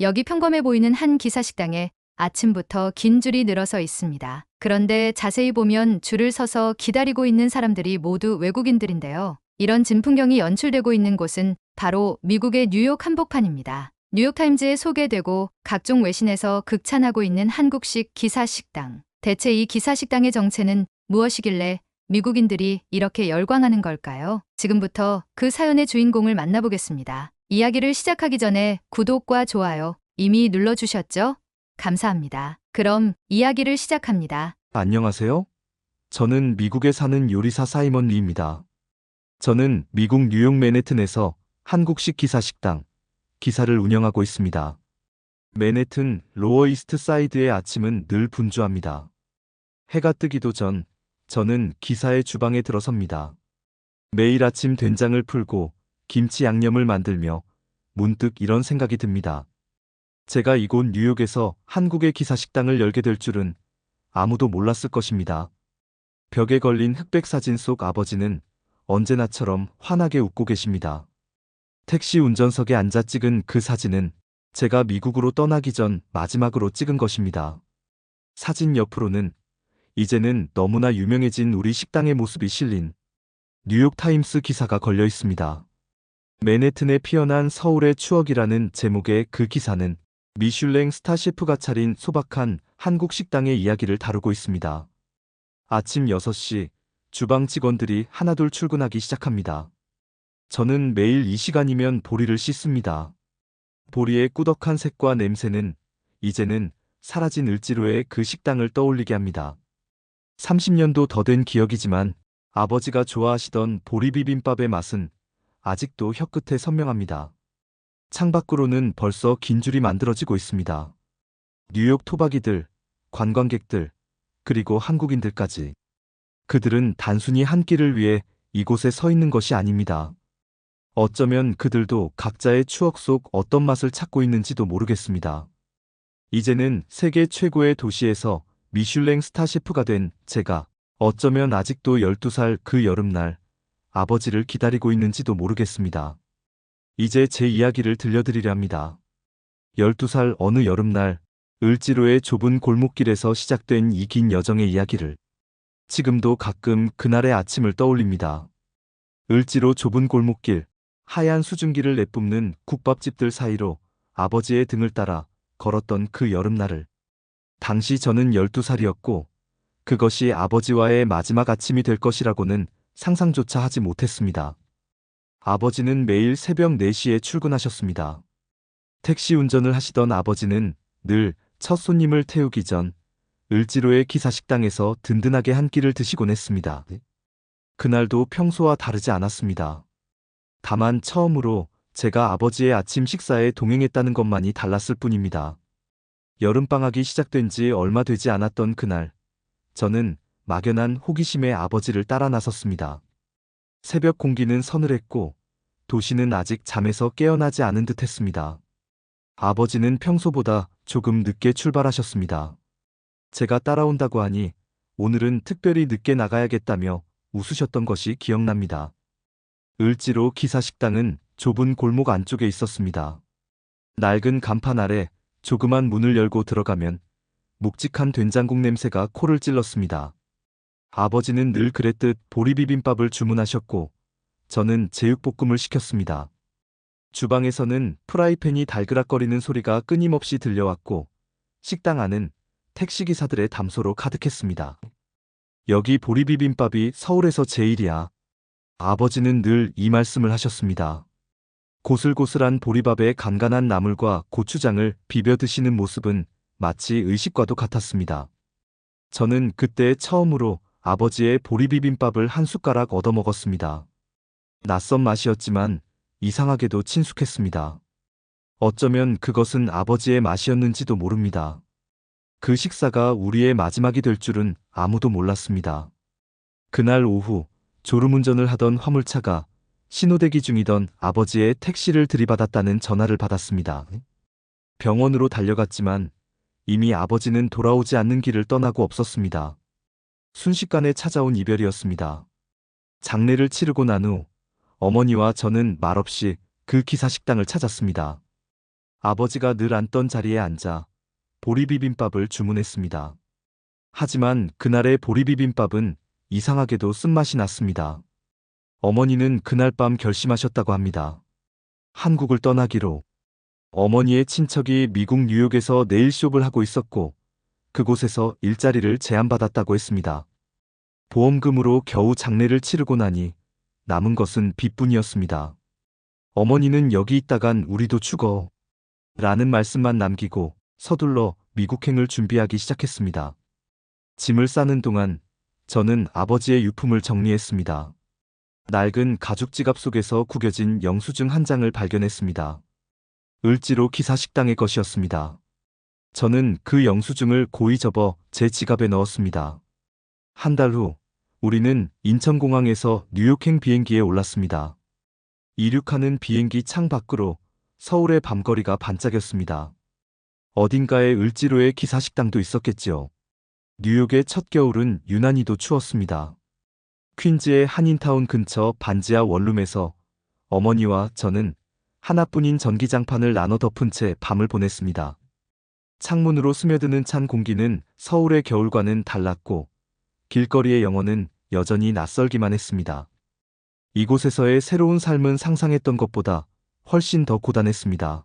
여기 평범해 보이는 한 기사 식당에 아침부터 긴 줄이 늘어서 있습니다. 그런데 자세히 보면 줄을 서서 기다리고 있는 사람들이 모두 외국인들인데요. 이런 진풍경이 연출되고 있는 곳은 바로 미국의 뉴욕 한복판입니다. 뉴욕타임즈에 소개되고 각종 외신에서 극찬하고 있는 한국식 기사 식당. 대체 이 기사 식당의 정체는 무엇이길래 미국인들이 이렇게 열광하는 걸까요? 지금부터 그 사연의 주인공을 만나보겠습니다. 이야기를 시작하기 전에 구독과 좋아요 이미 눌러주셨죠? 감사합니다. 그럼 이야기를 시작합니다. 안녕하세요. 저는 미국에 사는 요리사 사이먼 리입니다. 저는 미국 뉴욕 맨해튼에서 한국식 기사 식당, 기사를 운영하고 있습니다. 맨해튼 로어 이스트 사이드의 아침은 늘 분주합니다. 해가 뜨기도 전, 저는 기사의 주방에 들어섭니다. 매일 아침 된장을 풀고 김치 양념을 만들며 문득 이런 생각이 듭니다. 제가 이곳 뉴욕에서 한국의 기사 식당을 열게 될 줄은 아무도 몰랐을 것입니다. 벽에 걸린 흑백 사진 속 아버지는 언제나처럼 환하게 웃고 계십니다. 택시 운전석에 앉아 찍은 그 사진은 제가 미국으로 떠나기 전 마지막으로 찍은 것입니다. 사진 옆으로는 이제는 너무나 유명해진 우리 식당의 모습이 실린 뉴욕타임스 기사가 걸려 있습니다. 맨해튼에 피어난 서울의 추억이라는 제목의 그 기사는 미슐랭 스타 셰프가 차린 소박한 한국 식당의 이야기를 다루고 있습니다. 아침 6시 주방 직원들이 하나둘 출근하기 시작합니다. 저는 매일 이 시간이면 보리를 씻습니다. 보리의 꾸덕한 색과 냄새는 이제는 사라진 을지로의 그 식당을 떠올리게 합니다. 30년도 더 된 기억이지만 아버지가 좋아하시던 보리 비빔밥의 맛은 아직도 혀끝에 선명합니다. 창밖으로는 벌써 긴 줄이 만들어지고 있습니다. 뉴욕 토박이들, 관광객들, 그리고 한국인들까지. 그들은 단순히 한 끼를 위해 이곳에 서 있는 것이 아닙니다. 어쩌면 그들도 각자의 추억 속 어떤 맛을 찾고 있는지도 모르겠습니다. 이제는 세계 최고의 도시에서 미슐랭 스타 셰프가 된 제가 어쩌면 아직도 12살 그 여름날 아버지를 기다리고 있는지도 모르겠습니다. 이제 제 이야기를 들려드리려 합니다. 12살 어느 여름날 을지로의 좁은 골목길에서 시작된 이 긴 여정의 이야기를 지금도 가끔 그날의 아침을 떠올립니다. 을지로 좁은 골목길, 하얀 수증기를 내뿜는 국밥집들 사이로 아버지의 등을 따라 걸었던 그 여름날을. 당시 저는 12살이었고 그것이 아버지와의 마지막 아침이 될 것이라고는 상상조차 하지 못했습니다. 아버지는 매일 새벽 4시에 출근하셨습니다. 택시 운전을 하시던 아버지는 늘 첫 손님을 태우기 전 을지로의 기사식당에서 든든하게 한 끼를 드시곤 했습니다. 그날도 평소와 다르지 않았습니다. 다만 처음으로 제가 아버지의 아침 식사에 동행했다는 것만이 달랐을 뿐입니다. 여름방학이 시작된 지 얼마 되지 않았던 그날, 저는 막연한 호기심에 아버지를 따라 나섰습니다. 새벽 공기는 서늘했고 도시는 아직 잠에서 깨어나지 않은 듯 했습니다. 아버지는 평소보다 조금 늦게 출발하셨습니다. 제가 따라온다고 하니 오늘은 특별히 늦게 나가야겠다며 웃으셨던 것이 기억납니다. 을지로 기사식당은 좁은 골목 안쪽에 있었습니다. 낡은 간판 아래 조그만 문을 열고 들어가면 묵직한 된장국 냄새가 코를 찔렀습니다. 아버지는 늘 그랬듯 보리비빔밥을 주문하셨고 저는 제육볶음을 시켰습니다. 주방에서는 프라이팬이 달그락거리는 소리가 끊임없이 들려왔고 식당 안은 택시기사들의 담소로 가득했습니다. 여기 보리비빔밥이 서울에서 제일이야. 아버지는 늘 이 말씀을 하셨습니다. 고슬고슬한 보리밥에 간간한 나물과 고추장을 비벼 드시는 모습은 마치 의식과도 같았습니다. 저는 그때 처음으로 아버지의 보리비빔밥을 한 숟가락 얻어먹었습니다. 낯선 맛이었지만 이상하게도 친숙했습니다. 어쩌면 그것은 아버지의 맛이었는지도 모릅니다. 그 식사가 우리의 마지막이 될 줄은 아무도 몰랐습니다. 그날 오후 졸음운전을 하던 화물차가 신호대기 중이던 아버지의 택시를 들이받았다는 전화를 받았습니다. 병원으로 달려갔지만 이미 아버지는 돌아오지 않는 길을 떠나고 없었습니다. 순식간에 찾아온 이별이었습니다. 장례를 치르고 난 후 어머니와 저는 말없이 그 기사식당을 찾았습니다. 아버지가 늘 앉던 자리에 앉아 보리비빔밥을 주문했습니다. 하지만 그날의 보리비빔밥은 이상하게도 쓴맛이 났습니다. 어머니는 그날 밤 결심하셨다고 합니다. 한국을 떠나기로. 어머니의 친척이 미국 뉴욕에서 네일숍을 하고 있었고 그곳에서 일자리를 제안받았다고 했습니다. 보험금으로 겨우 장례를 치르고 나니 남은 것은 빚뿐이었습니다. 어머니는 여기 있다간 우리도 죽어 라는 말씀만 남기고 서둘러 미국행을 준비하기 시작했습니다. 짐을 싸는 동안 저는 아버지의 유품을 정리했습니다. 낡은 가죽 지갑 속에서 구겨진 영수증 한 장을 발견했습니다. 을지로 기사식당의 것이었습니다. 저는 그 영수증을 고이 접어 제 지갑에 넣었습니다. 한 달 후 우리는 인천공항에서 뉴욕행 비행기에 올랐습니다. 이륙하는 비행기 창 밖으로 서울의 밤거리가 반짝였습니다. 어딘가에 을지로의 기사식당도 있었겠지요. 뉴욕의 첫 겨울은 유난히도 추웠습니다. 퀸즈의 한인타운 근처 반지하 원룸에서 어머니와 저는 하나뿐인 전기장판을 나눠 덮은 채 밤을 보냈습니다. 창문으로 스며드는 찬 공기는 서울의 겨울과는 달랐고 길거리의 영혼은 여전히 낯설기만 했습니다. 이곳에서의 새로운 삶은 상상했던 것보다 훨씬 더 고단했습니다.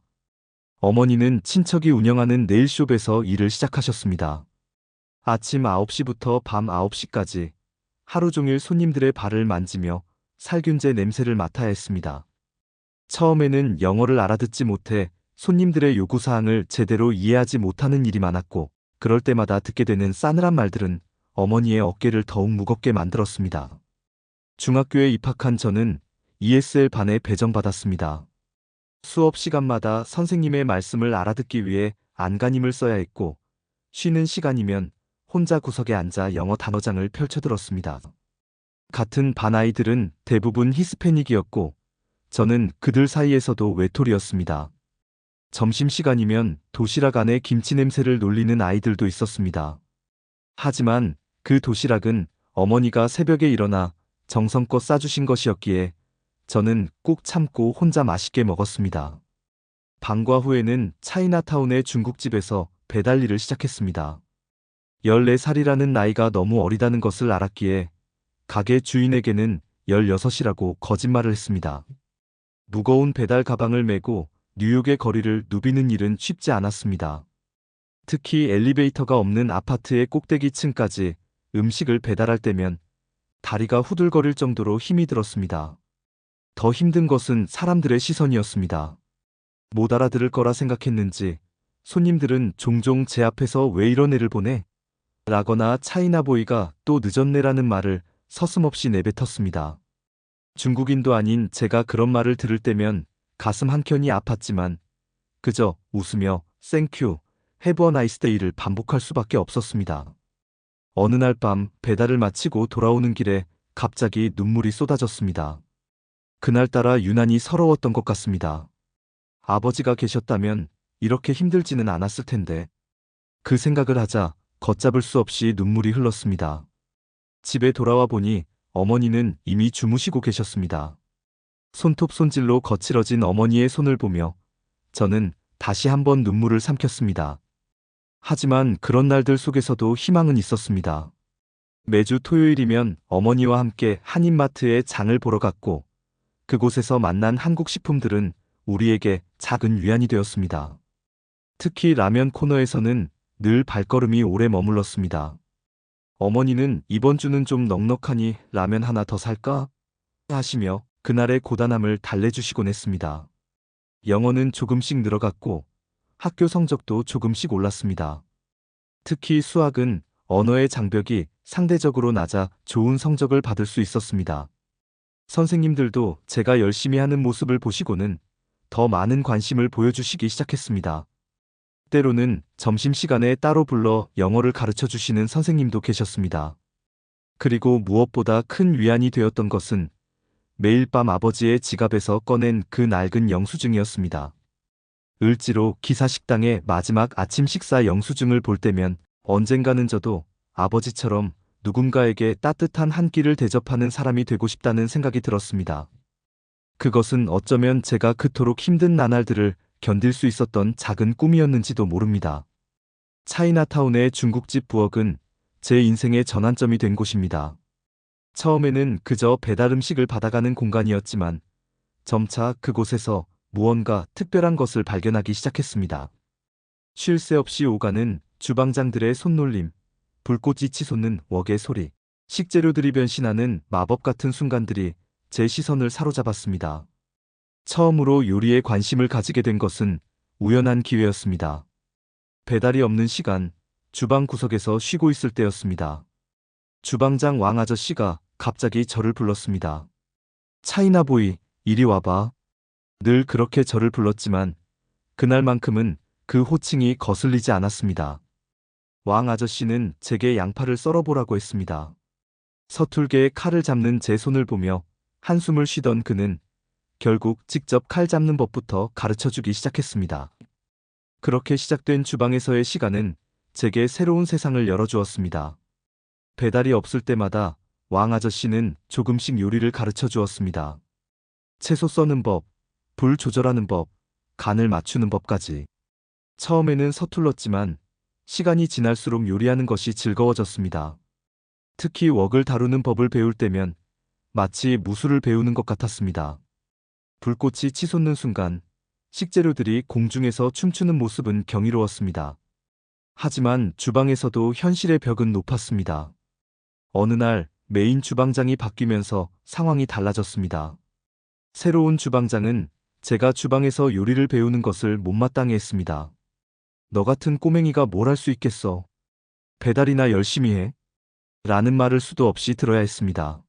어머니는 친척이 운영하는 네일숍에서 일을 시작하셨습니다. 아침 9시부터 밤 9시까지 하루 종일 손님들의 발을 만지며 살균제 냄새를 맡아야 했습니다. 처음에는 영어를 알아듣지 못해 손님들의 요구사항을 제대로 이해하지 못하는 일이 많았고 그럴 때마다 듣게 되는 싸늘한 말들은 어머니의 어깨를 더욱 무겁게 만들었습니다. 중학교에 입학한 저는 ESL 반에 배정받았습니다. 수업 시간마다 선생님의 말씀을 알아듣기 위해 안간힘을 써야 했고 쉬는 시간이면 혼자 구석에 앉아 영어 단어장을 펼쳐들었습니다. 같은 반 아이들은 대부분 히스패닉이었고 저는 그들 사이에서도 외톨이였습니다. 점심시간이면 도시락 안에 김치 냄새를 놀리는 아이들도 있었습니다. 하지만 그 도시락은 어머니가 새벽에 일어나 정성껏 싸주신 것이었기에 저는 꾹 참고 혼자 맛있게 먹었습니다. 방과 후에는 차이나타운의 중국집에서 배달 일을 시작했습니다. 14살이라는 나이가 너무 어리다는 것을 알았기에 가게 주인에게는 16이라고 거짓말을 했습니다. 무거운 배달 가방을 메고 뉴욕의 거리를 누비는 일은 쉽지 않았습니다. 특히 엘리베이터가 없는 아파트의 꼭대기 층까지 음식을 배달할 때면 다리가 후들거릴 정도로 힘이 들었습니다. 더 힘든 것은 사람들의 시선이었습니다. 못 알아들을 거라 생각했는지 손님들은 종종 제 앞에서 왜 이런 애를 보내? 라거나 차이나보이가 또 늦었네라는 말을 서슴없이 내뱉었습니다. 중국인도 아닌 제가 그런 말을 들을 때면 가슴 한켠이 아팠지만 그저 웃으며 땡큐, have a nice day를 반복할 수밖에 없었습니다. 어느 날 밤 배달을 마치고 돌아오는 길에 갑자기 눈물이 쏟아졌습니다. 그날따라 유난히 서러웠던 것 같습니다. 아버지가 계셨다면 이렇게 힘들지는 않았을 텐데. 그 생각을 하자 걷잡을 수 없이 눈물이 흘렀습니다. 집에 돌아와 보니 어머니는 이미 주무시고 계셨습니다. 손톱 손질로 거칠어진 어머니의 손을 보며 저는 다시 한번 눈물을 삼켰습니다. 하지만 그런 날들 속에서도 희망은 있었습니다. 매주 토요일이면 어머니와 함께 한인마트에 장을 보러 갔고 그곳에서 만난 한국 식품들은 우리에게 작은 위안이 되었습니다. 특히 라면 코너에서는 늘 발걸음이 오래 머물렀습니다. 어머니는 이번 주는 좀 넉넉하니 라면 하나 더 살까? 하시며 그날의 고단함을 달래주시곤 했습니다. 영어는 조금씩 늘어갔고 학교 성적도 조금씩 올랐습니다. 특히 수학은 언어의 장벽이 상대적으로 낮아 좋은 성적을 받을 수 있었습니다. 선생님들도 제가 열심히 하는 모습을 보시고는 더 많은 관심을 보여주시기 시작했습니다. 때로는 점심시간에 따로 불러 영어를 가르쳐 주시는 선생님도 계셨습니다. 그리고 무엇보다 큰 위안이 되었던 것은 매일 밤 아버지의 지갑에서 꺼낸 그 낡은 영수증이었습니다. 을지로 기사식당의 마지막 아침 식사 영수증을 볼 때면 언젠가는 저도 아버지처럼 누군가에게 따뜻한 한 끼를 대접하는 사람이 되고 싶다는 생각이 들었습니다. 그것은 어쩌면 제가 그토록 힘든 나날들을 견딜 수 있었던 작은 꿈이었는지도 모릅니다. 차이나타운의 중국집 부엌은 제 인생의 전환점이 된 곳입니다. 처음에는 그저 배달 음식을 받아가는 공간이었지만 점차 그곳에서 무언가 특별한 것을 발견하기 시작했습니다. 쉴 새 없이 오가는 주방장들의 손놀림, 불꽃이 치솟는 웍의 소리, 식재료들이 변신하는 마법 같은 순간들이 제 시선을 사로잡았습니다. 처음으로 요리에 관심을 가지게 된 것은 우연한 기회였습니다. 배달이 없는 시간, 주방 구석에서 쉬고 있을 때였습니다. 주방장 왕 아저씨가 갑자기 저를 불렀습니다. 차이나보이, 이리 와봐. 늘 그렇게 저를 불렀지만 그날만큼은 그 호칭이 거슬리지 않았습니다. 왕 아저씨는 제게 양파를 썰어보라고 했습니다. 서툴게 칼을 잡는 제 손을 보며 한숨을 쉬던 그는 결국 직접 칼 잡는 법부터 가르쳐주기 시작했습니다. 그렇게 시작된 주방에서의 시간은 제게 새로운 세상을 열어주었습니다. 배달이 없을 때마다 왕 아저씨는 조금씩 요리를 가르쳐 주었습니다. 채소 써는 법, 불 조절하는 법, 간을 맞추는 법까지. 처음에는 서툴렀지만 시간이 지날수록 요리하는 것이 즐거워졌습니다. 특히 웍을 다루는 법을 배울 때면 마치 무술을 배우는 것 같았습니다. 불꽃이 치솟는 순간 식재료들이 공중에서 춤추는 모습은 경이로웠습니다. 하지만 주방에서도 현실의 벽은 높았습니다. 어느 날 메인 주방장이 바뀌면서 상황이 달라졌습니다. 새로운 주방장은 제가 주방에서 요리를 배우는 것을 못마땅해 했습니다. 너 같은 꼬맹이가 뭘 할 수 있겠어? 배달이나 열심히 해? 라는 말을 수도 없이 들어야 했습니다.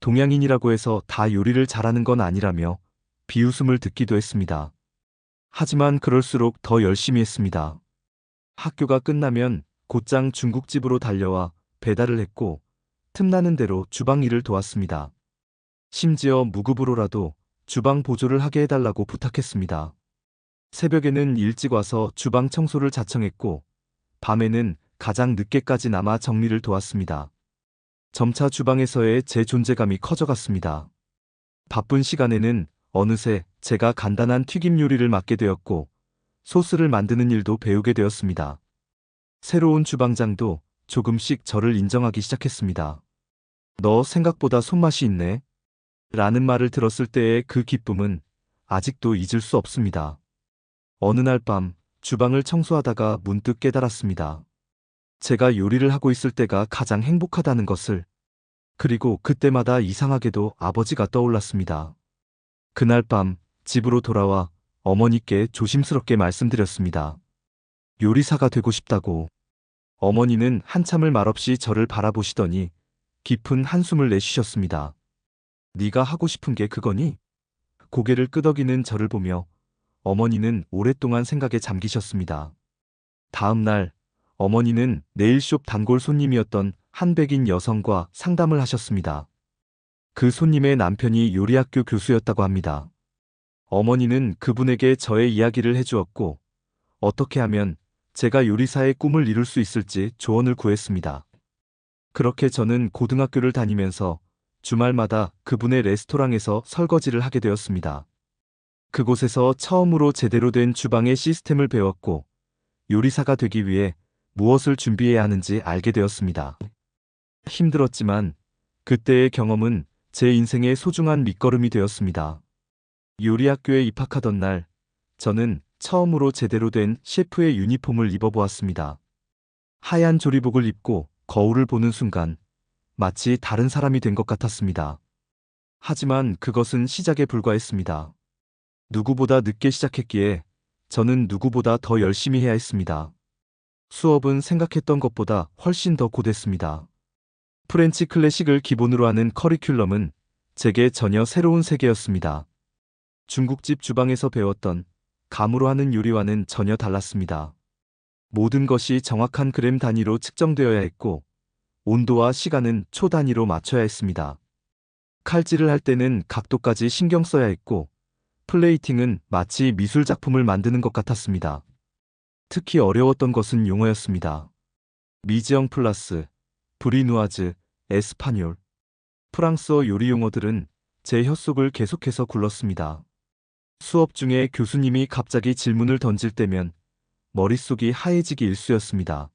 동양인이라고 해서 다 요리를 잘하는 건 아니라며 비웃음을 듣기도 했습니다. 하지만 그럴수록 더 열심히 했습니다. 학교가 끝나면 곧장 중국집으로 달려와 배달을 했고 틈나는 대로 주방 일을 도왔습니다. 심지어 무급으로라도 주방 보조를 하게 해달라고 부탁했습니다. 새벽에는 일찍 와서 주방 청소를 자청했고 밤에는 가장 늦게까지 남아 정리를 도왔습니다. 점차 주방에서의 제 존재감이 커져갔습니다. 바쁜 시간에는 어느새 제가 간단한 튀김 요리를 맡게 되었고 소스를 만드는 일도 배우게 되었습니다. 새로운 주방장도 조금씩 저를 인정하기 시작했습니다. 너 생각보다 손맛이 있네. 라는 말을 들었을 때의 그 기쁨은 아직도 잊을 수 없습니다. 어느 날 밤 주방을 청소하다가 문득 깨달았습니다. 제가 요리를 하고 있을 때가 가장 행복하다는 것을. 그리고 그때마다 이상하게도 아버지가 떠올랐습니다. 그날 밤 집으로 돌아와 어머니께 조심스럽게 말씀드렸습니다. 요리사가 되고 싶다고. 어머니는 한참을 말없이 저를 바라보시더니 깊은 한숨을 내쉬셨습니다. 네가 하고 싶은 게 그거니? 고개를 끄덕이는 저를 보며 어머니는 오랫동안 생각에 잠기셨습니다. 다음 날 어머니는 네일숍 단골 손님이었던 한 백인 여성과 상담을 하셨습니다. 그 손님의 남편이 요리학교 교수였다고 합니다. 어머니는 그분에게 저의 이야기를 해주었고 어떻게 하면 제가 요리사의 꿈을 이룰 수 있을지 조언을 구했습니다. 그렇게 저는 고등학교를 다니면서 주말마다 그분의 레스토랑에서 설거지를 하게 되었습니다. 그곳에서 처음으로 제대로 된 주방의 시스템을 배웠고 요리사가 되기 위해 무엇을 준비해야 하는지 알게 되었습니다. 힘들었지만 그때의 경험은 제 인생의 소중한 밑거름이 되었습니다. 요리학교에 입학하던 날 저는 처음으로 제대로 된 셰프의 유니폼을 입어보았습니다. 하얀 조리복을 입고 거울을 보는 순간 마치 다른 사람이 된 것 같았습니다. 하지만 그것은 시작에 불과했습니다. 누구보다 늦게 시작했기에 저는 누구보다 더 열심히 해야 했습니다. 수업은 생각했던 것보다 훨씬 더 고됐습니다. 프렌치 클래식을 기본으로 하는 커리큘럼은 제게 전혀 새로운 세계였습니다. 중국집 주방에서 배웠던 감으로 하는 요리와는 전혀 달랐습니다. 모든 것이 정확한 그램 단위로 측정되어야 했고 온도와 시간은 초 단위로 맞춰야 했습니다. 칼질을 할 때는 각도까지 신경 써야 했고 플레이팅은 마치 미술 작품을 만드는 것 같았습니다. 특히 어려웠던 것은 용어였습니다. 미지엉 플라스, 브리누아즈, 에스파뇰, 프랑스어 요리 용어들은 제 혀속을 계속해서 굴렀습니다. 수업 중에 교수님이 갑자기 질문을 던질 때면 머릿속이 하얘지기 일쑤였습니다.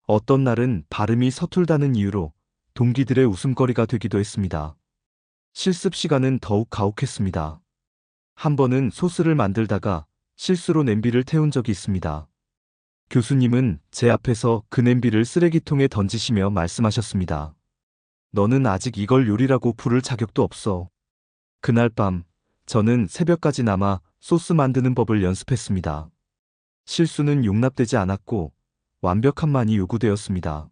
어떤 날은 발음이 서툴다는 이유로 동기들의 웃음거리가 되기도 했습니다. 실습 시간은 더욱 가혹했습니다. 한 번은 소스를 만들다가 실수로 냄비를 태운 적이 있습니다. 교수님은 제 앞에서 그 냄비를 쓰레기통에 던지시며 말씀하셨습니다. 너는 아직 이걸 요리라고 부를 자격도 없어. 그날 밤, 저는 새벽까지 남아 소스 만드는 법을 연습했습니다. 실수는 용납되지 않았고 완벽함만이 요구되었습니다.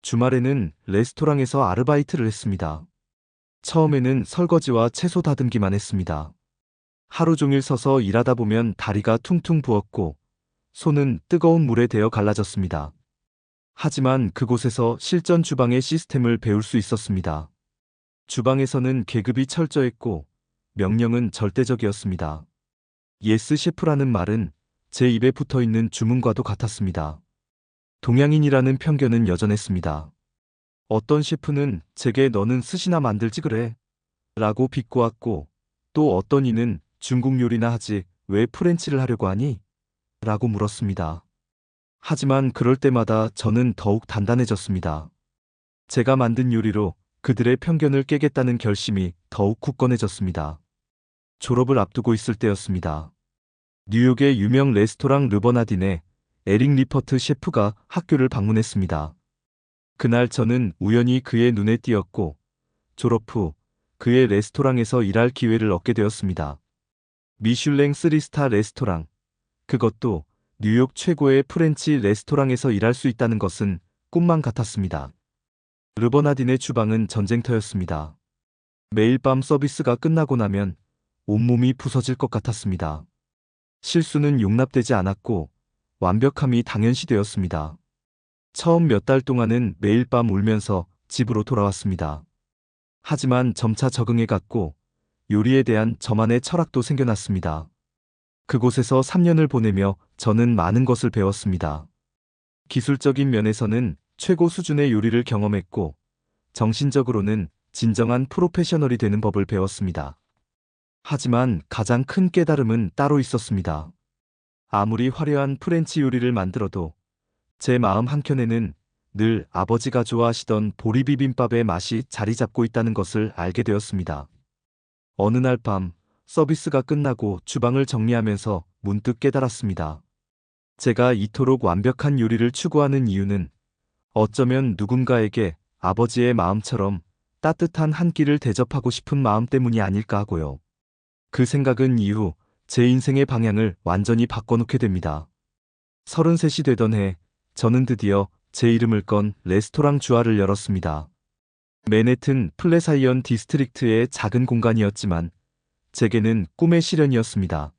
주말에는 레스토랑에서 아르바이트를 했습니다. 처음에는 설거지와 채소 다듬기만 했습니다. 하루 종일 서서 일하다 보면 다리가 퉁퉁 부었고 손은 뜨거운 물에 데어 갈라졌습니다. 하지만 그곳에서 실전 주방의 시스템을 배울 수 있었습니다. 주방에서는 계급이 철저했고 명령은 절대적이었습니다. 예스 셰프라는 말은 제 입에 붙어 있는 주문과도 같았습니다. 동양인이라는 편견은 여전했습니다. 어떤 셰프는 제게 너는 스시나 만들지 그래? 라고 비꼬았고 또 어떤 이는 중국 요리나 하지 왜 프렌치를 하려고 하니? 라고 물었습니다. 하지만 그럴 때마다 저는 더욱 단단해졌습니다. 제가 만든 요리로 그들의 편견을 깨겠다는 결심이 더욱 굳건해졌습니다. 졸업을 앞두고 있을 때였습니다. 뉴욕의 유명 레스토랑 르버나딘의 에릭 리퍼트 셰프가 학교를 방문했습니다. 그날 저는 우연히 그의 눈에 띄었고 졸업 후 그의 레스토랑에서 일할 기회를 얻게 되었습니다. 미슐랭 3스타 레스토랑, 그것도 뉴욕 최고의 프렌치 레스토랑에서 일할 수 있다는 것은 꿈만 같았습니다. 르버나딘의 주방은 전쟁터였습니다. 매일 밤 서비스가 끝나고 나면 온몸이 부서질 것 같았습니다. 실수는 용납되지 않았고 완벽함이 당연시되었습니다. 처음 몇 달 동안은 매일 밤 울면서 집으로 돌아왔습니다. 하지만 점차 적응해갔고 요리에 대한 저만의 철학도 생겨났습니다. 그곳에서 3년을 보내며 저는 많은 것을 배웠습니다. 기술적인 면에서는 최고 수준의 요리를 경험했고 정신적으로는 진정한 프로페셔널이 되는 법을 배웠습니다. 하지만 가장 큰 깨달음은 따로 있었습니다. 아무리 화려한 프렌치 요리를 만들어도 제 마음 한켠에는 늘 아버지가 좋아하시던 보리비빔밥의 맛이 자리 잡고 있다는 것을 알게 되었습니다. 어느 날 밤 서비스가 끝나고 주방을 정리하면서 문득 깨달았습니다. 제가 이토록 완벽한 요리를 추구하는 이유는 어쩌면 누군가에게 아버지의 마음처럼 따뜻한 한 끼를 대접하고 싶은 마음 때문이 아닐까 하고요. 그 생각은 이후 제 인생의 방향을 완전히 바꿔놓게 됩니다. 33이 되던 해 저는 드디어 제 이름을 건 레스토랑 주아를 열었습니다. 맨해튼 플레사이언 디스트릭트의 작은 공간이었지만 제게는 꿈의 실현이었습니다.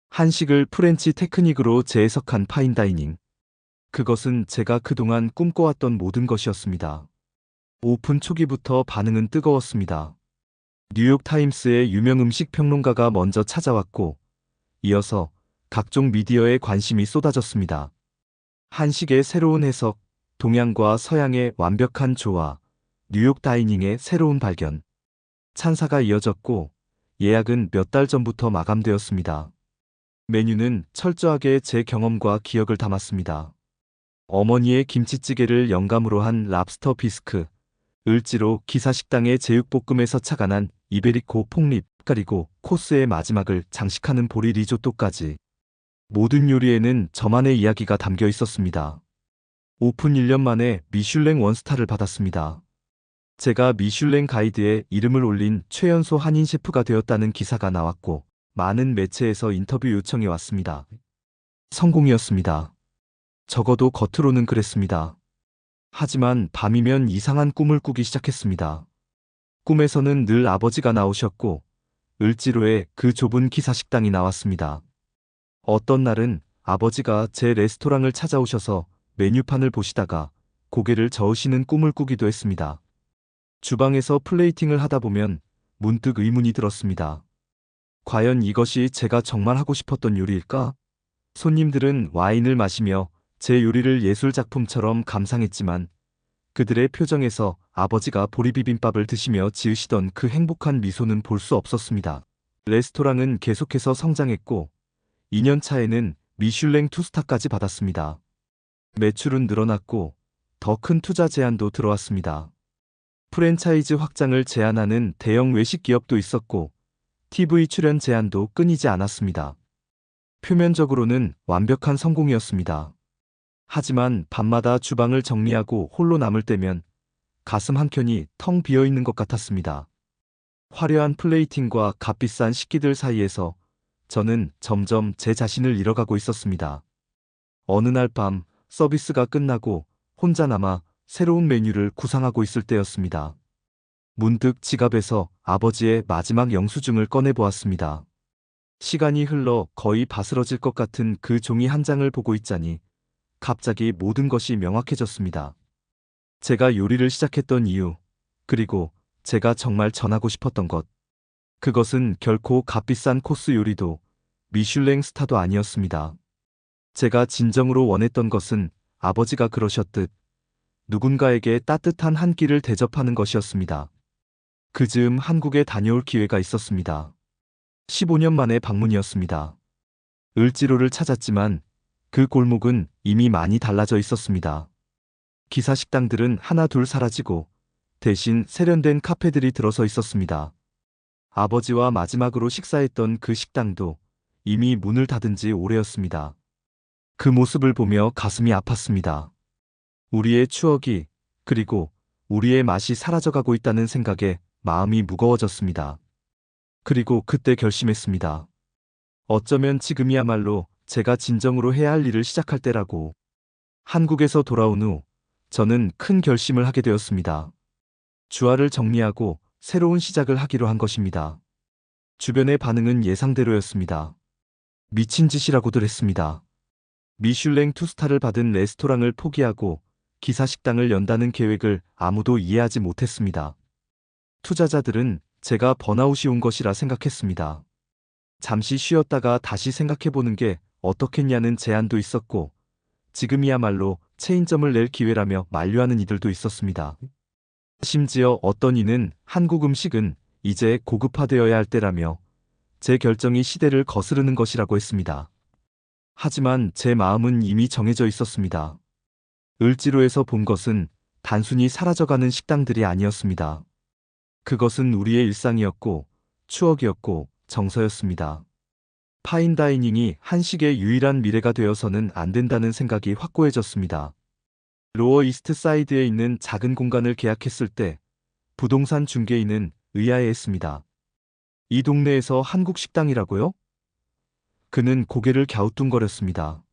한식을 프렌치 테크닉으로 재해석한 파인다이닝. 그것은 제가 그동안 꿈꿔왔던 모든 것이었습니다. 오픈 초기부터 반응은 뜨거웠습니다. 뉴욕타임스의 유명 음식 평론가가 먼저 찾아왔고 이어서 각종 미디어에 관심이 쏟아졌습니다. 한식의 새로운 해석, 동양과 서양의 완벽한 조화, 뉴욕 다이닝의 새로운 발견. 찬사가 이어졌고 예약은 몇 달 전부터 마감되었습니다. 메뉴는 철저하게 제 경험과 기억을 담았습니다. 어머니의 김치찌개를 영감으로 한 랍스터 비스크, 을지로 기사식당의 제육볶음에서 착안한 이베리코 폭립, 그리고 코스의 마지막을 장식하는 보리 리조또까지. 모든 요리에는 저만의 이야기가 담겨 있었습니다. 오픈 1년 만에 미슐랭 원스타를 받았습니다. 제가 미슐랭 가이드에 이름을 올린 최연소 한인 셰프가 되었다는 기사가 나왔고 많은 매체에서 인터뷰 요청이 왔습니다. 성공이었습니다. 적어도 겉으로는 그랬습니다. 하지만 밤이면 이상한 꿈을 꾸기 시작했습니다. 꿈에서는 늘 아버지가 나오셨고 을지로에 그 좁은 기사식당이 나왔습니다. 어떤 날은 아버지가 제 레스토랑을 찾아오셔서 메뉴판을 보시다가 고개를 저으시는 꿈을 꾸기도 했습니다. 주방에서 플레이팅을 하다 보면 문득 의문이 들었습니다. 과연 이것이 제가 정말 하고 싶었던 요리일까? 손님들은 와인을 마시며 제 요리를 예술작품처럼 감상했지만 그들의 표정에서 아버지가 보리비빔밥을 드시며 지으시던 그 행복한 미소는 볼 수 없었습니다. 레스토랑은 계속해서 성장했고 2년 차에는 미슐랭 투스타까지 받았습니다. 매출은 늘어났고 더 큰 투자 제안도 들어왔습니다. 프랜차이즈 확장을 제안하는 대형 외식 기업도 있었고 TV 출연 제안도 끊이지 않았습니다. 표면적으로는 완벽한 성공이었습니다. 하지만 밤마다 주방을 정리하고 홀로 남을 때면 가슴 한켠이 텅 비어 있는 것 같았습니다. 화려한 플레이팅과 값비싼 식기들 사이에서 저는 점점 제 자신을 잃어가고 있었습니다. 어느 날 밤 서비스가 끝나고 혼자 남아 새로운 메뉴를 구상하고 있을 때였습니다. 문득 지갑에서 아버지의 마지막 영수증을 꺼내보았습니다. 시간이 흘러 거의 바스러질 것 같은 그 종이 한 장을 보고 있자니 갑자기 모든 것이 명확해졌습니다. 제가 요리를 시작했던 이유, 그리고 제가 정말 전하고 싶었던 것. 그것은 결코 값비싼 코스 요리도 미슐랭 스타도 아니었습니다. 제가 진정으로 원했던 것은 아버지가 그러셨듯 누군가에게 따뜻한 한 끼를 대접하는 것이었습니다. 그 즈음 한국에 다녀올 기회가 있었습니다. 15년 만의 방문이었습니다. 을지로를 찾았지만 그 골목은 이미 많이 달라져 있었습니다. 기사 식당들은 하나 둘 사라지고 대신 세련된 카페들이 들어서 있었습니다. 아버지와 마지막으로 식사했던 그 식당도 이미 문을 닫은 지 오래였습니다. 그 모습을 보며 가슴이 아팠습니다. 우리의 추억이, 그리고 우리의 맛이 사라져가고 있다는 생각에 마음이 무거워졌습니다. 그리고 그때 결심했습니다. 어쩌면 지금이야말로 제가 진정으로 해야 할 일을 시작할 때라고. 한국에서 돌아온 후 저는 큰 결심을 하게 되었습니다. 주화를 정리하고 새로운 시작을 하기로 한 것입니다. 주변의 반응은 예상대로였습니다. 미친 짓이라고들 했습니다. 미슐랭 투스타를 받은 레스토랑을 포기하고 기사식당을 연다는 계획을 아무도 이해하지 못했습니다. 투자자들은 제가 번아웃이 온 것이라 생각했습니다. 잠시 쉬었다가 다시 생각해보는 게 어떻겠냐는 제안도 있었고 지금이야말로 체인점을 낼 기회라며 만류하는 이들도 있었습니다. 심지어 어떤 이는 한국 음식은 이제 고급화되어야 할 때라며 제 결정이 시대를 거스르는 것이라고 했습니다. 하지만 제 마음은 이미 정해져 있었습니다. 을지로에서 본 것은 단순히 사라져가는 식당들이 아니었습니다. 그것은 우리의 일상이었고 추억이었고 정서였습니다. 파인다이닝이 한식의 유일한 미래가 되어서는 안 된다는 생각이 확고해졌습니다. 로어 이스트 사이드에 있는 작은 공간을 계약했을 때 부동산 중개인은 의아해했습니다. 이 동네에서 한국 식당이라고요? 그는 고개를 갸우뚱거렸습니다.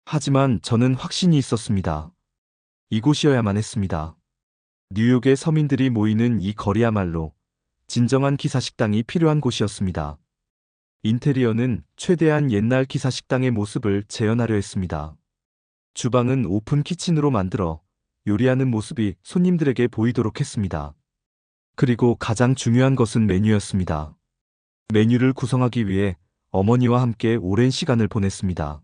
하지만 저는 확신이 있었습니다. 이곳이어야만 했습니다. 뉴욕의 서민들이 모이는 이 거리야말로 진정한 기사식당이 필요한 곳이었습니다. 인테리어는 최대한 옛날 기사식당의 모습을 재현하려 했습니다. 주방은 오픈 키친으로 만들어 요리하는 모습이 손님들에게 보이도록 했습니다. 그리고 가장 중요한 것은 메뉴였습니다. 메뉴를 구성하기 위해 어머니와 함께 오랜 시간을 보냈습니다.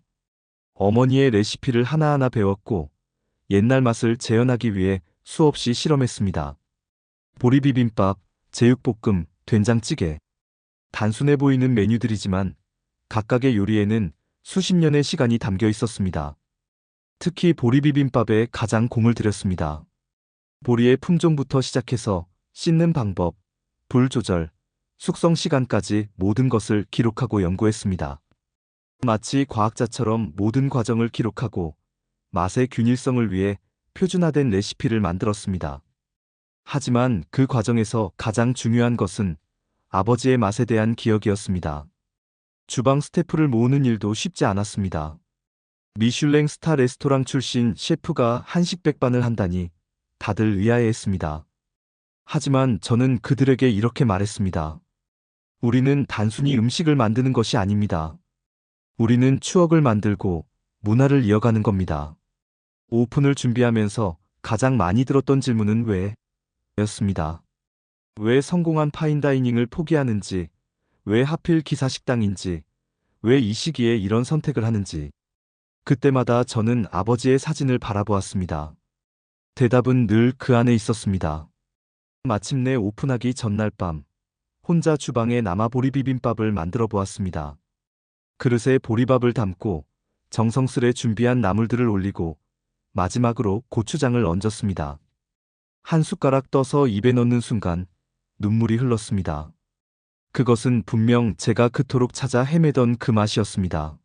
어머니의 레시피를 하나하나 배웠고 옛날 맛을 재현하기 위해 수없이 실험했습니다. 보리비빔밥, 제육볶음, 된장찌개. 단순해 보이는 메뉴들이지만 각각의 요리에는 수십 년의 시간이 담겨 있었습니다. 특히 보리비빔밥에 가장 공을 들였습니다. 보리의 품종부터 시작해서 씻는 방법, 불 조절, 숙성 시간까지 모든 것을 기록하고 연구했습니다. 마치 과학자처럼 모든 과정을 기록하고 맛의 균일성을 위해 표준화된 레시피를 만들었습니다. 하지만 그 과정에서 가장 중요한 것은 아버지의 맛에 대한 기억이었습니다. 주방 스태프를 모으는 일도 쉽지 않았습니다. 미슐랭 스타 레스토랑 출신 셰프가 한식 백반을 한다니 다들 의아해했습니다. 하지만 저는 그들에게 이렇게 말했습니다. 우리는 단순히 음식을 만드는 것이 아닙니다. 우리는 추억을 만들고 문화를 이어가는 겁니다. 오픈을 준비하면서 가장 많이 들었던 질문은 왜? 였습니다. 왜 성공한 파인다이닝을 포기하는지, 왜 하필 기사식당인지, 왜 이 시기에 이런 선택을 하는지. 그때마다 저는 아버지의 사진을 바라보았습니다. 대답은 늘 그 안에 있었습니다. 마침내 오픈하기 전날 밤, 혼자 주방에 남아 보리비빔밥을 만들어 보았습니다. 그릇에 보리밥을 담고 정성스레 준비한 나물들을 올리고 마지막으로 고추장을 얹었습니다. 한 숟가락 떠서 입에 넣는 순간 눈물이 흘렀습니다. 그것은 분명 제가 그토록 찾아 헤매던 그 맛이었습니다.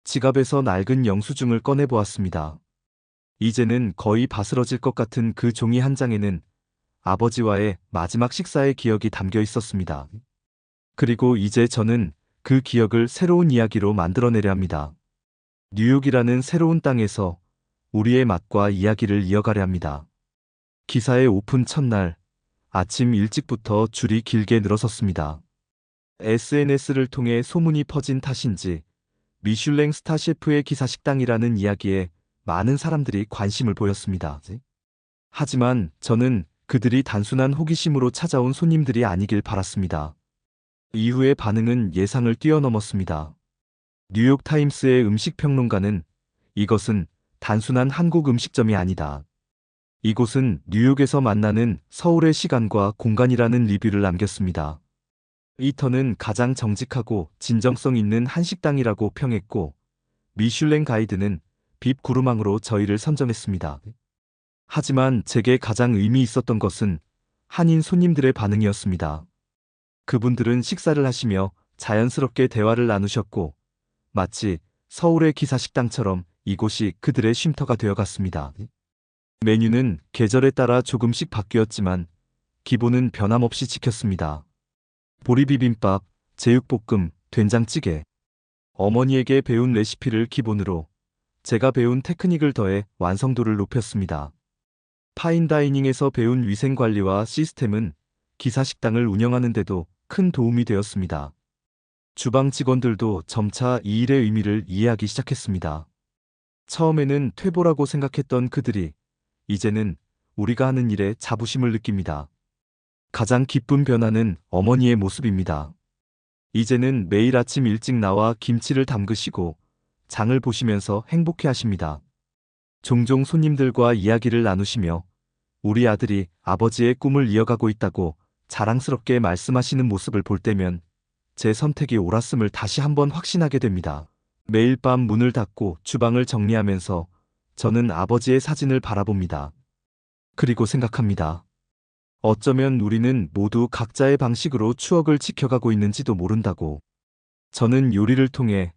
지갑에서 낡은 영수증을 꺼내 보았습니다. 이제는 거의 바스러질 것 같은 그 종이 한 장에는 아버지와의 마지막 식사의 기억이 담겨 있었습니다. 그리고 이제 저는 그 기억을 새로운 이야기로 만들어내려 합니다. 뉴욕이라는 새로운 땅에서 우리의 맛과 이야기를 이어가려 합니다. 기사의 오픈 첫날, 아침 일찍부터 줄이 길게 늘어섰습니다. SNS를 통해 소문이 퍼진 탓인지 미슐랭 스타 셰프의 기사 식당이라는 이야기에 많은 사람들이 관심을 보였습니다. 하지만 저는 그들이 단순한 호기심으로 찾아온 손님들이 아니길 바랐습니다. 이후의 반응은 예상을 뛰어넘었습니다. 뉴욕타임스의 음식평론가는 이것은 단순한 한국 음식점이 아니다. 이곳은 뉴욕에서 만나는 서울의 시간과 공간이라는 리뷰를 남겼습니다. 이터는 가장 정직하고 진정성 있는 한식당이라고 평했고, 미슐랭 가이드는 빕 구루망으로 저희를 선정했습니다. 하지만 제게 가장 의미 있었던 것은 한인 손님들의 반응이었습니다. 그분들은 식사를 하시며 자연스럽게 대화를 나누셨고, 마치 서울의 기사식당처럼 이곳이 그들의 쉼터가 되어갔습니다. 메뉴는 계절에 따라 조금씩 바뀌었지만 기본은 변함없이 지켰습니다. 보리비빔밥, 제육볶음, 된장찌개. 어머니에게 배운 레시피를 기본으로 제가 배운 테크닉을 더해 완성도를 높였습니다. 파인다이닝에서 배운 위생관리와 시스템은 기사식당을 운영하는 데도 큰 도움이 되었습니다. 주방 직원들도 점차 이 일의 의미를 이해하기 시작했습니다. 처음에는 퇴보라고 생각했던 그들이 이제는 우리가 하는 일에 자부심을 느낍니다. 가장 기쁜 변화는 어머니의 모습입니다. 이제는 매일 아침 일찍 나와 김치를 담그시고 장을 보시면서 행복해 하십니다. 종종 손님들과 이야기를 나누시며 우리 아들이 아버지의 꿈을 이어가고 있다고 자랑스럽게 말씀하시는 모습을 볼 때면 제 선택이 옳았음을 다시 한번 확신하게 됩니다. 매일 밤 문을 닫고 주방을 정리하면서 저는 아버지의 사진을 바라봅니다. 그리고 생각합니다. 어쩌면 우리는 모두 각자의 방식으로 추억을 지켜가고 있는지도 모른다고. 저는 요리를 통해,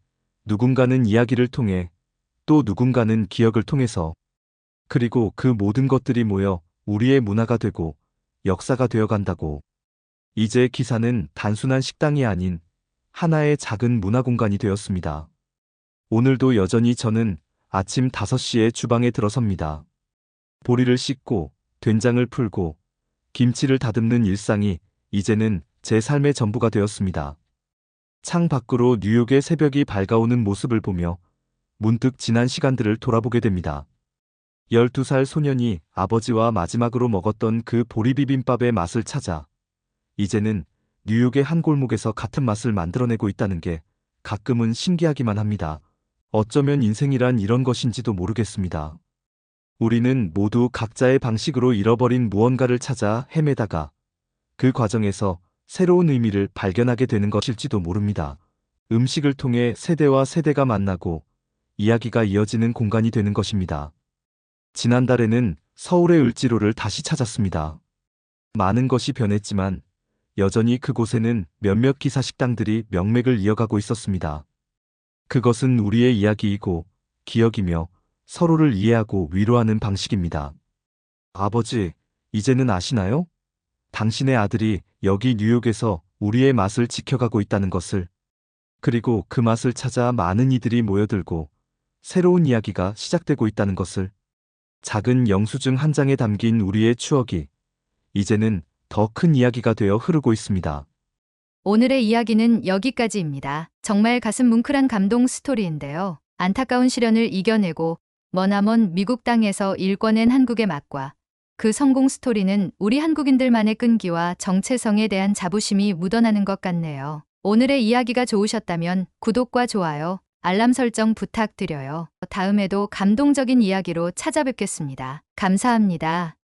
누군가는 이야기를 통해, 또 누군가는 기억을 통해서, 그리고 그 모든 것들이 모여 우리의 문화가 되고 역사가 되어간다고. 이제 기사는 단순한 식당이 아닌 하나의 작은 문화 공간이 되었습니다. 오늘도 여전히 저는 아침 5시에 주방에 들어섭니다. 보리를 씻고 된장을 풀고 김치를 다듬는 일상이 이제는 제 삶의 전부가 되었습니다. 창 밖으로 뉴욕의 새벽이 밝아오는 모습을 보며 문득 지난 시간들을 돌아보게 됩니다. 12살 소년이 아버지와 마지막으로 먹었던 그 보리비빔밥의 맛을 찾아 이제는 뉴욕의 한 골목에서 같은 맛을 만들어내고 있다는 게 가끔은 신기하기만 합니다. 어쩌면 인생이란 이런 것인지도 모르겠습니다. 우리는 모두 각자의 방식으로 잃어버린 무언가를 찾아 헤매다가 그 과정에서 새로운 의미를 발견하게 되는 것일지도 모릅니다. 음식을 통해 세대와 세대가 만나고 이야기가 이어지는 공간이 되는 것입니다. 지난달에는 서울의 을지로를 다시 찾았습니다. 많은 것이 변했지만 여전히 그곳에는 몇몇 기사 식당들이 명맥을 이어가고 있었습니다. 그것은 우리의 이야기이고 기억이며 서로를 이해하고 위로하는 방식입니다. 아버지, 이제는 아시나요? 당신의 아들이 여기 뉴욕에서 우리의 맛을 지켜가고 있다는 것을. 그리고 그 맛을 찾아 많은 이들이 모여들고 새로운 이야기가 시작되고 있다는 것을. 작은 영수증 한 장에 담긴 우리의 추억이 이제는 더 큰 이야기가 되어 흐르고 있습니다. 오늘의 이야기는 여기까지입니다. 정말 가슴 뭉클한 감동 스토리인데요. 안타까운 시련을 이겨내고 머나먼 미국 땅에서 일궈낸 한국의 맛과 그 성공 스토리는 우리 한국인들만의 끈기와 정체성에 대한 자부심이 묻어나는 것 같네요. 오늘의 이야기가 좋으셨다면 구독과 좋아요, 알람 설정 부탁드려요. 다음에도 감동적인 이야기로 찾아뵙겠습니다. 감사합니다.